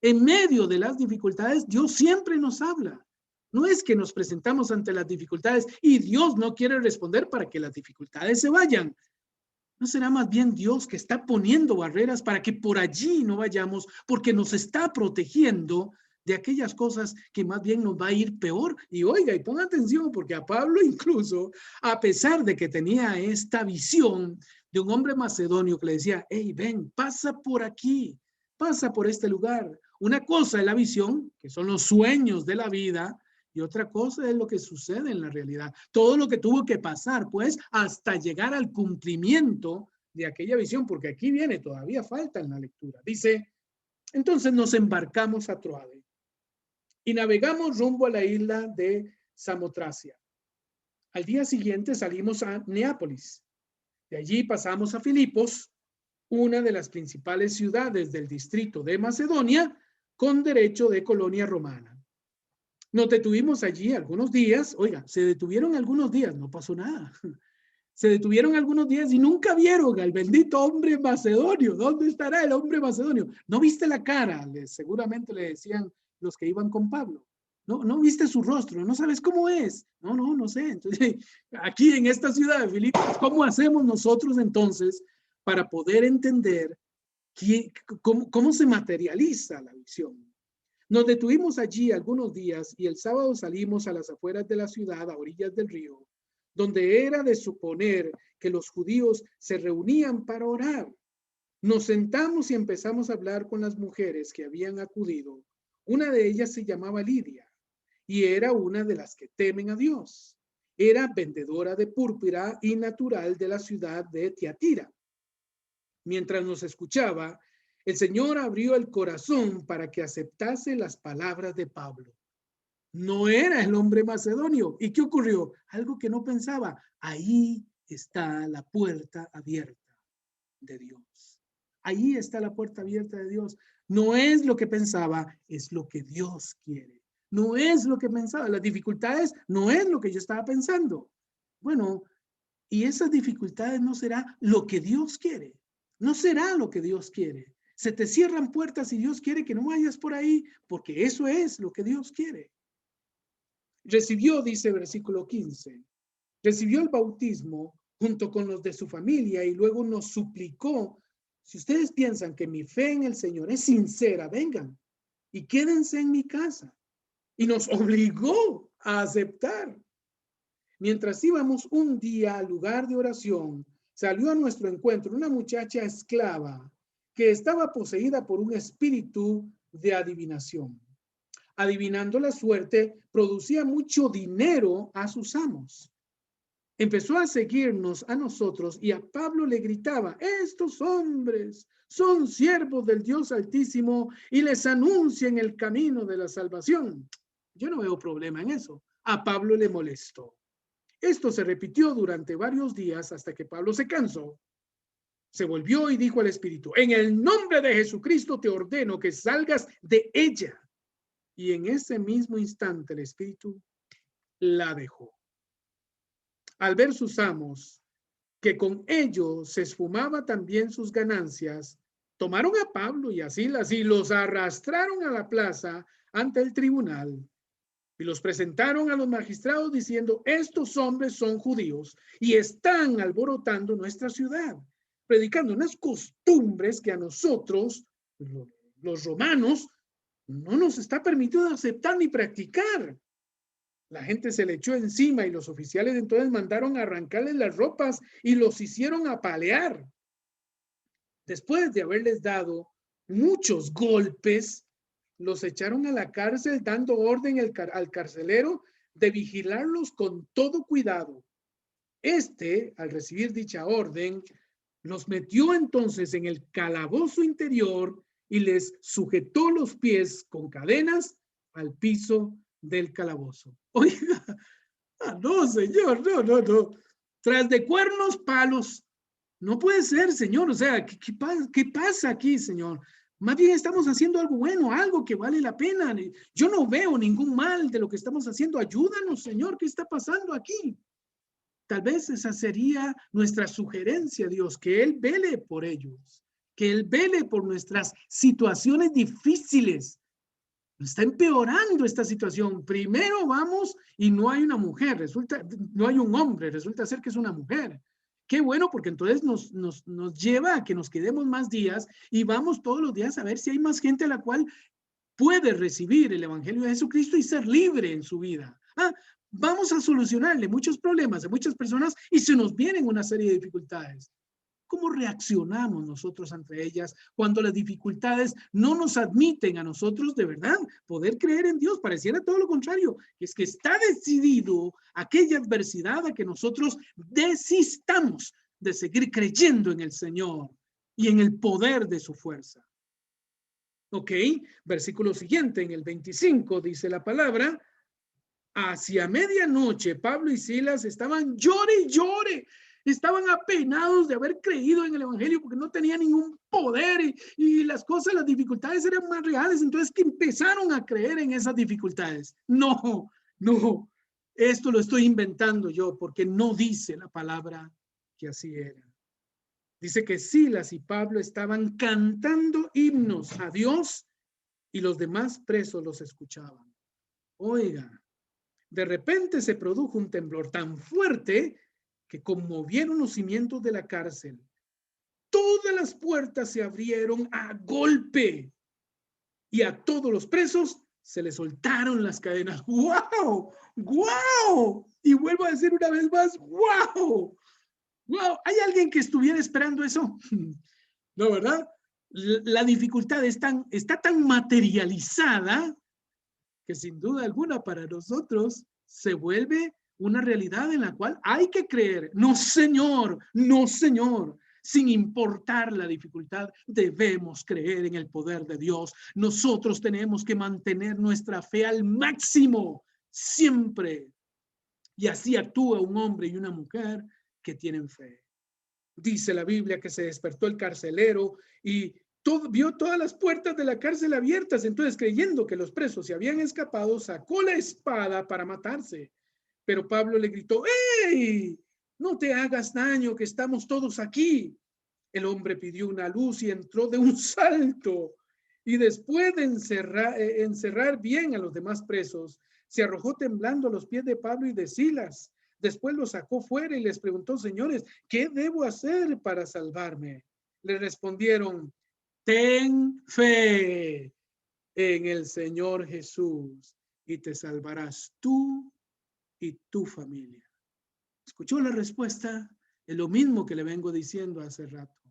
En medio de las dificultades, Dios siempre nos habla. No es que nos presentamos ante las dificultades y Dios no quiere responder para que las dificultades se vayan. ¿No será más bien Dios que está poniendo barreras para que por allí no vayamos, porque nos está protegiendo de aquellas cosas que más bien nos va a ir peor? Y oiga, y ponga atención, porque a Pablo incluso, a pesar de que tenía esta visión de un hombre macedonio que le decía, hey, ven, pasa por aquí, pasa por este lugar. Una cosa es la visión, que son los sueños de la vida, y otra cosa es lo que sucede en la realidad. Todo lo que tuvo que pasar, pues, hasta llegar al cumplimiento de aquella visión, porque aquí viene, todavía falta en la lectura. Dice, entonces nos embarcamos a Troade y navegamos rumbo a la isla de Samotracia. Al día siguiente salimos a Neápolis. De allí pasamos a Filipos, una de las principales ciudades del distrito de Macedonia, con derecho de colonia romana. Nos detuvimos allí algunos días. Oiga, se detuvieron algunos días, no pasó nada. Se detuvieron algunos días y nunca vieron al bendito hombre macedonio. ¿Dónde estará el hombre macedonio? ¿No viste la cara? Seguramente le decían los que iban con Pablo. No viste su rostro, no sabes cómo es. No sé. Entonces, aquí en esta ciudad de Filipos, ¿cómo hacemos nosotros entonces para poder entender cómo se materializa la visión? Nos detuvimos allí algunos días y el sábado salimos a las afueras de la ciudad, a orillas del río, donde era de suponer que los judíos se reunían para orar. Nos sentamos y empezamos a hablar con las mujeres que habían acudido. Una de ellas se llamaba Lidia y era una de las que temen a Dios. Era vendedora de púrpura y natural de la ciudad de Tiatira. Mientras nos escuchaba, el Señor abrió el corazón para que aceptase las palabras de Pablo. No era el hombre macedonio. ¿Y qué ocurrió? Algo que no pensaba. Ahí está la puerta abierta de Dios. Ahí está la puerta abierta de Dios. No es lo que pensaba, es lo que Dios quiere. No es lo que pensaba. Las dificultades no es lo que yo estaba pensando. Bueno, y esas dificultades no será lo que Dios quiere. No será lo que Dios quiere. Se te cierran puertas y Dios quiere que no vayas por ahí, porque eso es lo que Dios quiere. Recibió, dice versículo 15, recibió el bautismo junto con los de su familia y luego nos suplicó, si ustedes piensan que mi fe en el Señor es sincera, vengan y quédense en mi casa. Y nos obligó a aceptar. Mientras íbamos un día al lugar de oración, salió a nuestro encuentro una muchacha esclava que estaba poseída por un espíritu de adivinación. Adivinando la suerte, producía mucho dinero a sus amos. Empezó a seguirnos a nosotros y a Pablo le gritaba, estos hombres son siervos del Dios Altísimo y les anuncian el camino de la salvación. Yo no veo problema en eso. A Pablo le molestó. Esto se repitió durante varios días hasta que Pablo se cansó. Se volvió y dijo al espíritu, en el nombre de Jesucristo te ordeno que salgas de ella. Y en ese mismo instante el espíritu la dejó. Al ver sus amos que con ello se esfumaba también sus ganancias, tomaron a Pablo y a Silas y los arrastraron a la plaza ante el tribunal. Y los presentaron a los magistrados diciendo, estos hombres son judíos y están alborotando nuestra ciudad, predicando unas costumbres que a nosotros, los romanos, no nos está permitido aceptar ni practicar. La gente se le echó encima y los oficiales entonces mandaron a arrancarles las ropas y los hicieron apalear. Después de haberles dado muchos golpes, los echaron a la cárcel dando orden al carcelero de vigilarlos con todo cuidado. Al recibir dicha orden, los metió entonces en el calabozo interior y les sujetó los pies con cadenas al piso del calabozo. Oiga, no, señor, no. Tras de cuernos, palos. No puede ser, señor. O sea, ¿qué pasa aquí, señor? Más bien estamos haciendo algo bueno, algo que vale la pena. Yo no veo ningún mal de lo que estamos haciendo. Ayúdanos, Señor. ¿Qué está pasando aquí? Tal vez esa sería nuestra sugerencia, Dios, que Él vele por ellos, que Él vele por nuestras situaciones difíciles. Está empeorando esta situación. Primero vamos y no hay una mujer, no hay un hombre, resulta ser que es una mujer. Qué bueno, porque entonces nos lleva a que nos quedemos más días y vamos todos los días a ver si hay más gente a la cual puede recibir el Evangelio de Jesucristo y ser libre en su vida. Vamos a solucionarle muchos problemas a muchas personas y se nos vienen una serie de dificultades. ¿Cómo reaccionamos nosotros ante ellas cuando las dificultades no nos admiten a nosotros de verdad poder creer en Dios? Pareciera todo lo contrario, es que está decidido aquella adversidad a que nosotros desistamos de seguir creyendo en el Señor y en el poder de su fuerza. Ok, versículo siguiente, en el 25 dice la palabra: hacia medianoche Pablo y Silas estaban llore y llore. Estaban apenados de haber creído en el Evangelio porque no tenían ningún poder y las cosas, las dificultades eran más reales. Entonces que empezaron a creer en esas dificultades. No, esto lo estoy inventando yo porque no dice la palabra que así era. Dice que Silas y Pablo estaban cantando himnos a Dios y los demás presos los escuchaban. Oiga, de repente se produjo un temblor tan fuerte que conmovieron los cimientos de la cárcel. Todas las puertas se abrieron a golpe y a todos los presos se les soltaron las cadenas. ¡Wow! ¡Wow! Y vuelvo a decir una vez más, ¡wow! ¡Wow! ¿Hay alguien que estuviera esperando eso? No, ¿verdad? La dificultad está tan materializada que sin duda alguna para nosotros se vuelve una realidad en la cual hay que creer. No, señor, no, señor. Sin importar la dificultad, debemos creer en el poder de Dios. Nosotros tenemos que mantener nuestra fe al máximo, siempre. Y así actúa un hombre y una mujer que tienen fe. Dice la Biblia que se despertó el carcelero y vio todas las puertas de la cárcel abiertas. Entonces, creyendo que los presos se habían escapado, sacó la espada para matarse. Pero Pablo le gritó: ¡Ey! No te hagas daño, que estamos todos aquí. El hombre pidió una luz y entró de un salto. Y después de encerrar bien a los demás presos, se arrojó temblando a los pies de Pablo y de Silas. Después los sacó fuera y les preguntó: señores, ¿qué debo hacer para salvarme? Le respondieron: ten fe en el Señor Jesús y te salvarás tú y tu familia. ¿Escuchó la respuesta? Es lo mismo que le vengo diciendo hace rato.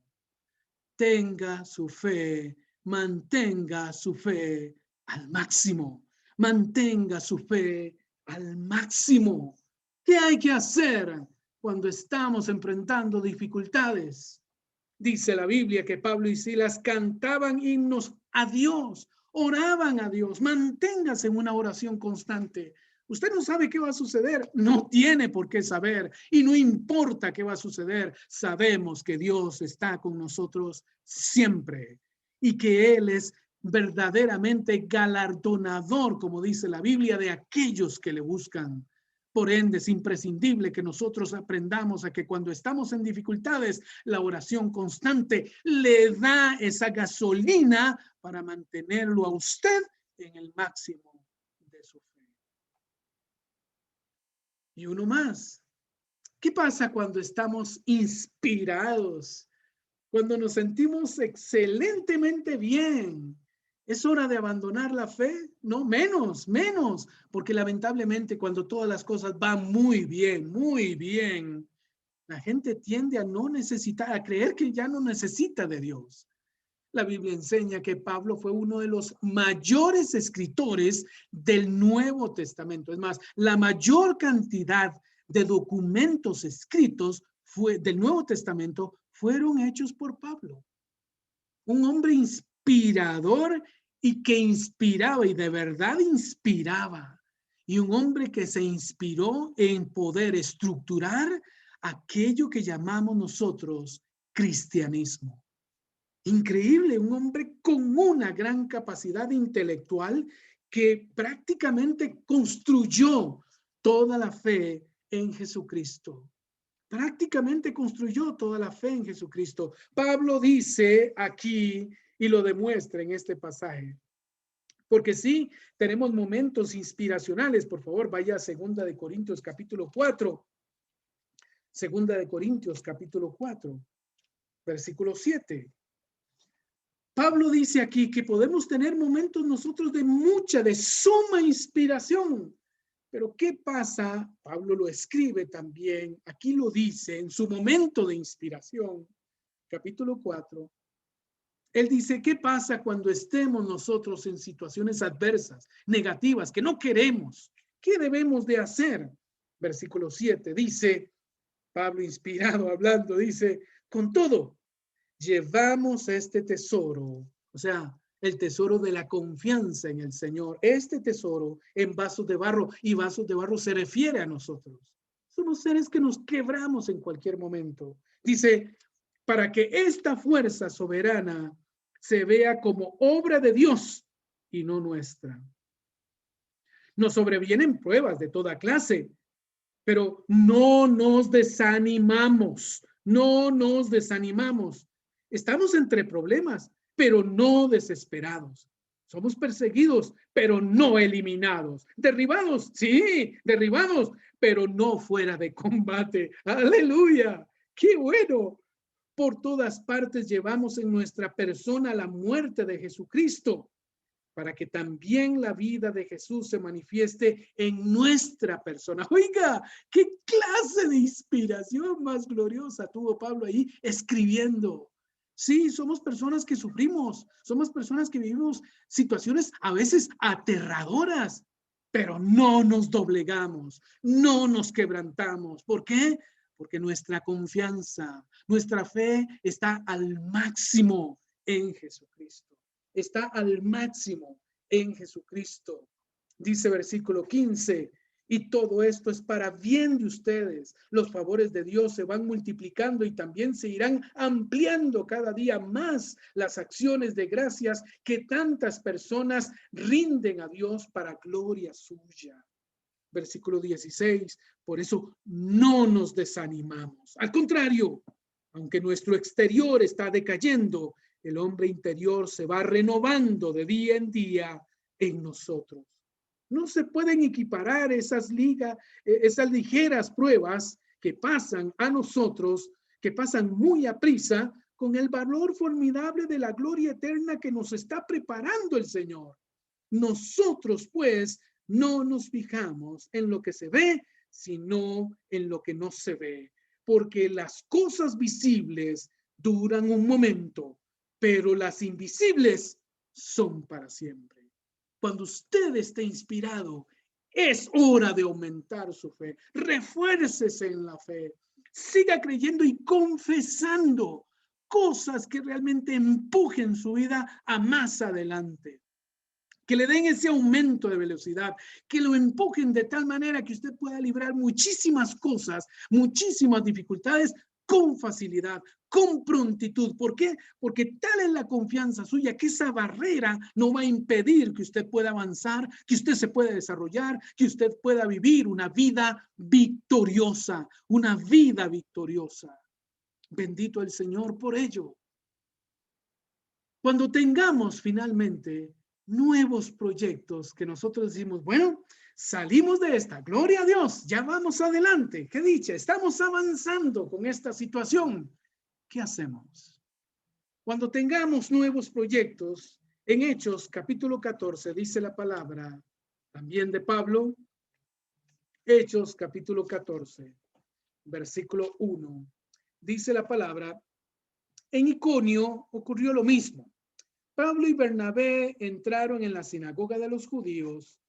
Tenga su fe, mantenga su fe al máximo. Mantenga su fe al máximo. ¿Qué hay que hacer cuando estamos enfrentando dificultades? Dice la Biblia que Pablo y Silas cantaban himnos a Dios, oraban a Dios. Manténgase en una oración constante. Usted no sabe qué va a suceder, no tiene por qué saber y no importa qué va a suceder. Sabemos que Dios está con nosotros siempre y que Él es verdaderamente galardonador, como dice la Biblia, de aquellos que le buscan. Por ende, es imprescindible que nosotros aprendamos a que cuando estamos en dificultades, la oración constante le da esa gasolina para mantenerlo a usted en el máximo de su fe. Y uno más. ¿Qué pasa cuando estamos inspirados? Cuando nos sentimos excelentemente bien. ¿Es hora de abandonar la fe? No, menos, porque lamentablemente cuando todas las cosas van muy bien, la gente tiende a no necesitar, a creer que ya no necesita de Dios. La Biblia enseña que Pablo fue uno de los mayores escritores del Nuevo Testamento. Es más, la mayor cantidad de documentos escritos del Nuevo Testamento fueron hechos por Pablo. Un hombre inspirador y que inspiraba y de verdad inspiraba. Y un hombre que se inspiró en poder estructurar aquello que llamamos nosotros cristianismo. Increíble, un hombre con una gran capacidad intelectual que prácticamente construyó toda la fe en Jesucristo. Prácticamente construyó toda la fe en Jesucristo. Pablo dice aquí y lo demuestra en este pasaje. Porque sí, tenemos momentos inspiracionales. Por favor, vaya a 2 de Corintios capítulo 4. 2 de Corintios capítulo 4, versículo 7. Pablo dice aquí que podemos tener momentos nosotros de suma inspiración. Pero ¿qué pasa? Pablo lo escribe también, aquí lo dice, en su momento de inspiración, capítulo 4. Él dice, ¿qué pasa cuando estemos nosotros en situaciones adversas, negativas, que no queremos? ¿Qué debemos de hacer? Versículo 7 dice, Pablo inspirado hablando, dice, con todo, llevamos este tesoro, o sea, el tesoro de la confianza en el Señor, este tesoro en vasos de barro, y vasos de barro se refiere a nosotros. Somos seres que nos quebramos en cualquier momento. Dice, para que esta fuerza soberana se vea como obra de Dios y no nuestra. Nos sobrevienen pruebas de toda clase, pero no nos desanimamos, no nos desanimamos. Estamos entre problemas, pero no desesperados. Somos perseguidos, pero no eliminados. Derribados, sí, derribados, pero no fuera de combate. Aleluya, qué bueno. Por todas partes llevamos en nuestra persona la muerte de Jesucristo, para que también la vida de Jesús se manifieste en nuestra persona. Oiga, qué clase de inspiración más gloriosa tuvo Pablo ahí escribiendo. Sí, somos personas que sufrimos, somos personas que vivimos situaciones a veces aterradoras, pero no nos doblegamos, no nos quebrantamos. ¿Por qué? Porque nuestra confianza, nuestra fe está al máximo en Jesucristo. Está al máximo en Jesucristo. Dice versículo 15, y todo esto es para bien de ustedes. Los favores de Dios se van multiplicando y también se irán ampliando cada día más las acciones de gracias que tantas personas rinden a Dios para gloria suya. Versículo 16, por eso no nos desanimamos. Al contrario, aunque nuestro exterior está decayendo, el hombre interior se va renovando de día en día en nosotros. No se pueden equiparar esas ligeras pruebas que pasan a nosotros, que pasan muy a prisa, con el valor formidable de la gloria eterna que nos está preparando el Señor. Nosotros, pues, no nos fijamos en lo que se ve, sino en lo que no se ve, porque las cosas visibles duran un momento, pero las invisibles son para siempre. Cuando usted esté inspirado, es hora de aumentar su fe. Refuércese en la fe. Siga creyendo y confesando cosas que realmente empujen su vida a más adelante. Que le den ese aumento de velocidad, que lo empujen de tal manera que usted pueda librar muchísimas cosas, muchísimas dificultades con facilidad, con prontitud. ¿Por qué? Porque tal es la confianza suya que esa barrera no va a impedir que usted pueda avanzar, que usted se pueda desarrollar, que usted pueda vivir una vida victoriosa, una vida victoriosa. Bendito el Señor por ello. Cuando tengamos finalmente nuevos proyectos que nosotros decimos, bueno, salimos de esta, gloria a Dios, ya vamos adelante, qué dicha, estamos avanzando con esta situación. ¿Qué hacemos? Cuando tengamos nuevos proyectos, en Hechos capítulo 14 dice la palabra también de Pablo, Hechos capítulo 14, versículo 1, dice la palabra, en Iconio ocurrió lo mismo. Pablo y Bernabé entraron en la sinagoga de los judíos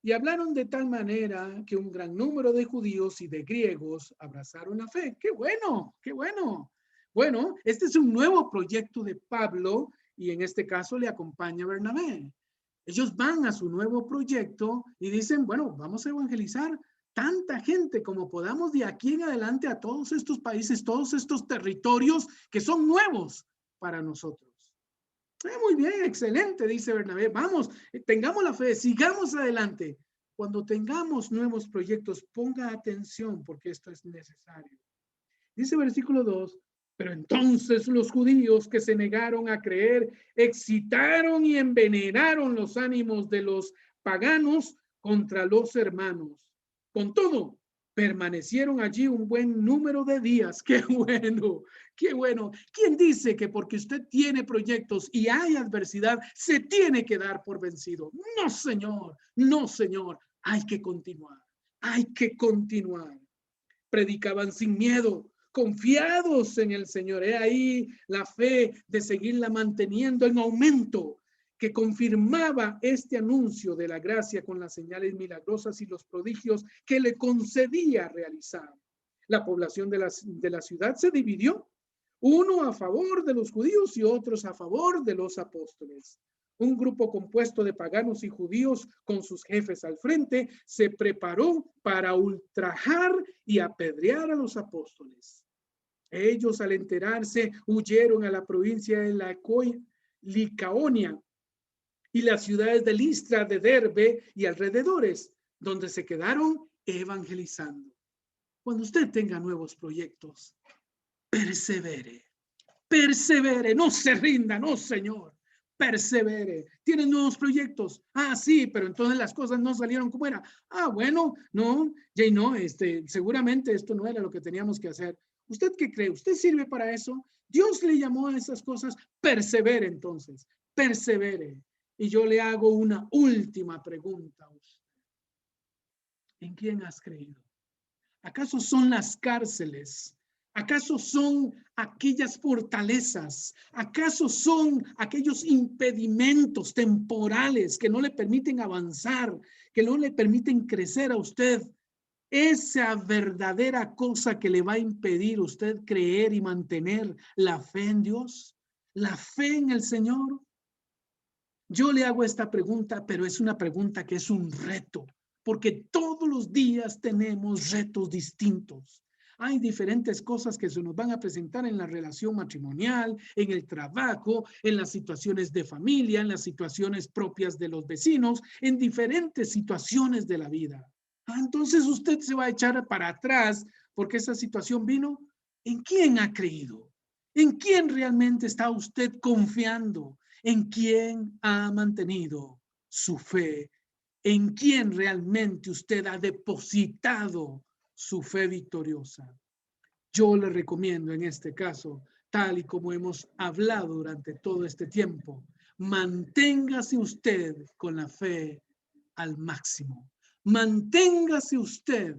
y hablaron de tal manera que un gran número de judíos y de griegos abrazaron la fe. ¡Qué bueno! ¡Qué bueno! Bueno, este es un nuevo proyecto de Pablo y en este caso le acompaña Bernabé. Ellos van a su nuevo proyecto y dicen, bueno, vamos a evangelizar tanta gente como podamos de aquí en adelante a todos estos países, todos estos territorios que son nuevos para nosotros. Muy bien, excelente, dice Bernabé. Vamos, tengamos la fe, sigamos adelante. Cuando tengamos nuevos proyectos, ponga atención porque esto es necesario. Dice versículo 2, pero entonces los judíos que se negaron a creer excitaron y envenenaron los ánimos de los paganos contra los hermanos. Con todo, permanecieron allí un buen número de días. ¡Qué bueno! ¡Qué bueno! ¿Quién dice que porque usted tiene proyectos y hay adversidad, se tiene que dar por vencido? No, señor. No, señor. Hay que continuar. Hay que continuar. Predicaban sin miedo, confiados en el Señor. He ahí la fe de seguirla manteniendo en aumento, que confirmaba este anuncio de la gracia con las señales milagrosas y los prodigios que le concedía realizar. La población de la ciudad se dividió, uno a favor de los judíos y otros a favor de los apóstoles. Un grupo compuesto de paganos y judíos con sus jefes al frente se preparó para ultrajar y apedrear a los apóstoles. Ellos, al enterarse, huyeron a la provincia de la Licaonia y las ciudades de Listra, de Derbe y alrededores, donde se quedaron evangelizando. Cuando usted tenga nuevos proyectos, persevere, persevere, no se rinda, no, señor. Persevere. ¿Tienen nuevos proyectos? Ah, sí, pero entonces las cosas no salieron como era. Ah, bueno, no, Jay, no, seguramente esto no era lo que teníamos que hacer. ¿Usted qué cree? ¿Usted sirve para eso? Dios le llamó a esas cosas. Persevere entonces, persevere. Y yo le hago una última pregunta a usted. ¿En quién has creído? ¿Acaso son las cárceles? ¿Acaso son aquellas fortalezas? ¿Acaso son aquellos impedimentos temporales que no le permiten avanzar, que no le permiten crecer a usted? Esa verdadera cosa que le va a impedir a usted creer y mantener la fe en Dios, la fe en el Señor. Yo le hago esta pregunta, pero es una pregunta que es un reto, porque todos los días tenemos retos distintos. Hay diferentes cosas que se nos van a presentar en la relación matrimonial, en el trabajo, en las situaciones de familia, en las situaciones propias de los vecinos, en diferentes situaciones de la vida. Entonces usted se va a echar para atrás porque esa situación vino. ¿En quién ha creído? ¿En quién realmente está usted confiando? ¿En quién ha mantenido su fe? ¿En quién realmente usted ha depositado su fe victoriosa? Yo le recomiendo en este caso, tal y como hemos hablado durante todo este tiempo, manténgase usted con la fe al máximo. Manténgase usted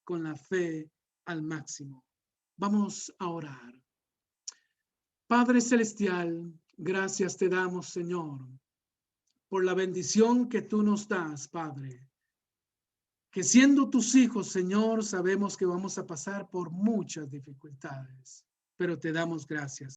con la fe al máximo. Vamos a orar. Padre Celestial, gracias te damos, Señor, por la bendición que tú nos das, Padre. Que siendo tus hijos, Señor, sabemos que vamos a pasar por muchas dificultades, pero te damos gracias.